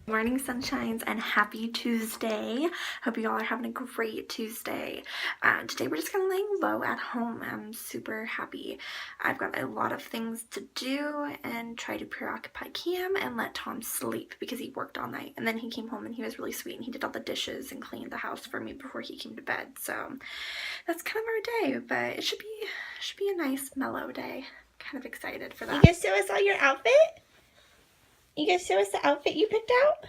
Morning sunshines and happy Tuesday. Hope you all are having a great Tuesday. Today we're just kind of laying low at home. I'm super happy. I've got a lot of things to do and try to preoccupy Cam and let Tom sleep because he worked all night. And then he came home and he was really sweet and he did all the dishes and cleaned the house for me before he came to bed. So that's kind of our day, but it should be a nice mellow day. Kind of excited for that. You guys show us all your outfit? You guys show us the outfit you picked out?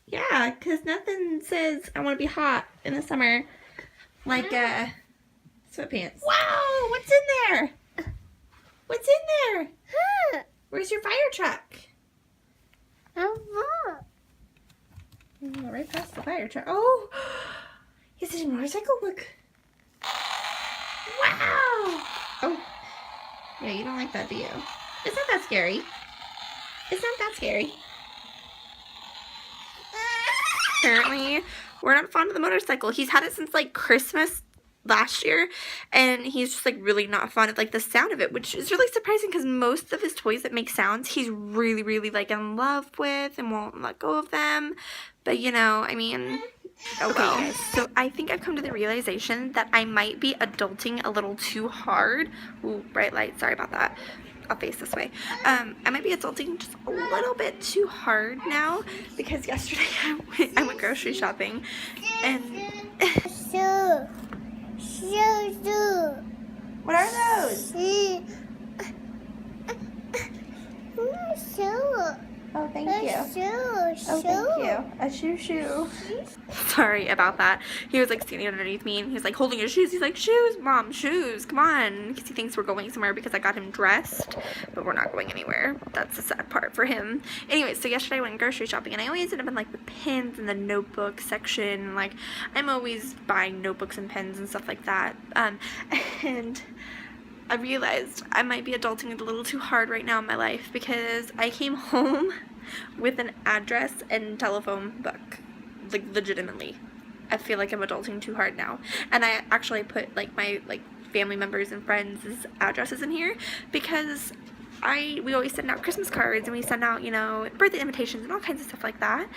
Yeah, because nothing says I want to be hot in the summer like sweatpants. Wow, what's in there? What's in there? Where's your fire truck? Oh, right past the fire truck. Oh, is it a motorcycle? Look. Wow. Oh, yeah, you don't like that, do you? It's not that scary. It's not that scary. Apparently, we're not fond of the motorcycle. He's had it since like Christmas last year, and he's just like really not fond of like the sound of it, which is really surprising because most of his toys that make sounds he's really like in love with and won't let go of them. But you know, I mean, okay guys, so I think I've come to the realization that I might be adulting a little too hard. Ooh, bright light, sorry about that. I'll face this way. I might be adulting just a little bit too hard now because yesterday I went grocery shopping and What are those? Oh, thank you. Oh, thank you. A shoo. sorry about that. He was like standing underneath me and he was like holding his shoes. He's like, shoes, mom, shoes, come on. Because he thinks we're going somewhere because I got him dressed, but we're not going anywhere. That's the sad part for him. Anyway, so yesterday I went grocery shopping and I always end up in like the pens and the notebook section. Like I'm always buying notebooks and pens and stuff like that. And I realized I might be adulting a little too hard right now in my life because I came home with an address and telephone book. Like legitimately. I feel like I'm adulting too hard now. And I actually put like my family members and friends' addresses in here because we always send out Christmas cards and we send out, you know, birthday invitations and all kinds of stuff like that.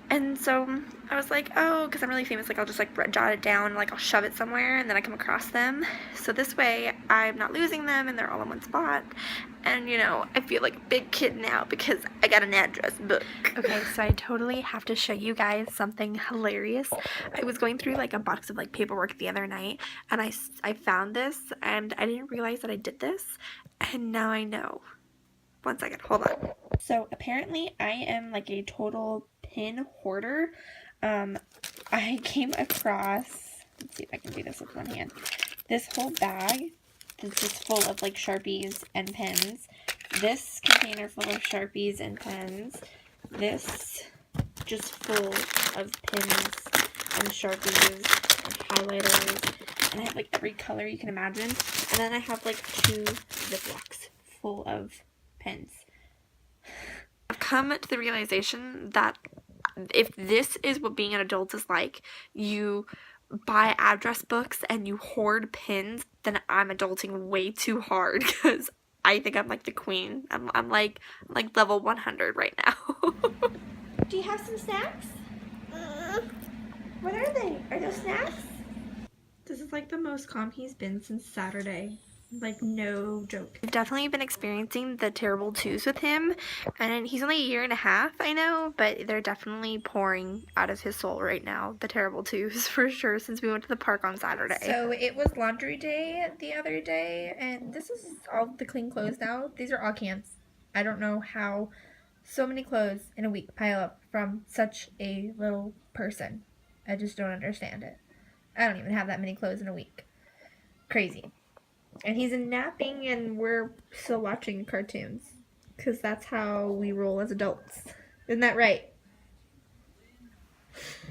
And so I was like, oh, because I'm really famous, like I'll just like jot it down, like I'll shove it somewhere and then I come across them. So this way I'm not losing them and they're all in one spot. And you know, I feel like a big kid now because I got an address book. Okay, so I totally have to show you guys something hilarious. I was going through like a box of like paperwork the other night and I found this and I didn't realize that I did this and now I know. One second, hold on. So apparently I am like a total pin hoarder. I came across, let's see if I can do this with one hand, this whole bag that's just full of like Sharpies and pens. This container full of Sharpies and pens. This just full of pins and Sharpies and highlighters. And I have like every color you can imagine. And then I have like 2 Ziplocs full of pens. I've come to the realization that if this is what being an adult is like, you buy address books and you hoard pins, then I'm adulting way too hard because I think I'm like the queen. I'm like level 100 right now. Do you have some snacks? What are they? Are those snacks? This is like the most calm he's been since Saturday. Like, no joke. I've definitely been experiencing the terrible twos with him, and he's only 1.5 years, I know, but they're definitely pouring out of his soul right now, the terrible twos, for sure, since we went to the park on Saturday. So, it was laundry day the other day, and this is all the clean clothes now. These are all cans. I don't know how so many clothes in a week pile up from such a little person. I just don't understand it. I don't even have that many clothes in a week. Crazy. And he's napping and we're still watching cartoons. Because that's how we roll as adults. Isn't that right?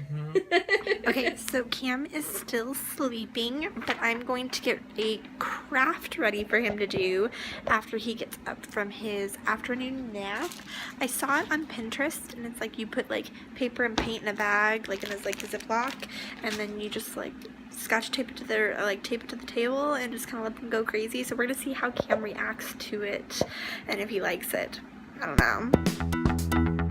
Mm-hmm. Okay, so Cam is still sleeping, but I'm going to get a craft ready for him to do after he gets up from his afternoon nap. I saw it on Pinterest, and it's like you put like paper and paint in a bag, like in this like Ziploc, and then you just like scotch tape it to their tape it to the table and just kind of let them go crazy. So we're gonna see how Cam reacts to it and if he likes it. I don't know.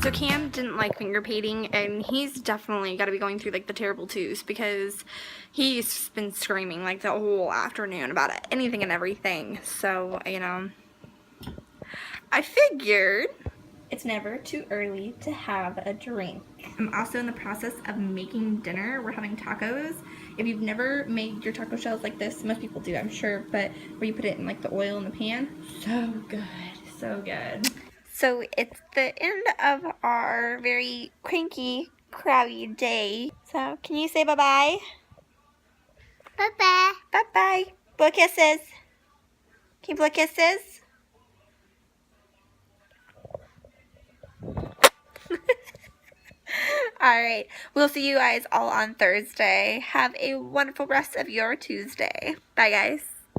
So Cam didn't like finger painting, and he's definitely got to be going through like the terrible twos because he's been screaming like the whole afternoon about anything and everything. So, you know, I figured it's never too early to have a drink. I'm also in the process of making dinner. We're having tacos. If you've never made your taco shells like this, most people do, I'm sure, but where you put it in like the oil in the pan, so good, so good. So it's the end of our very cranky, crowdy day. So can you say bye-bye? Bye-bye. Bye-bye. Blow kisses. Can you blow kisses? Alright, we'll see you guys all on Thursday. Have a wonderful rest of your Tuesday. Bye, guys.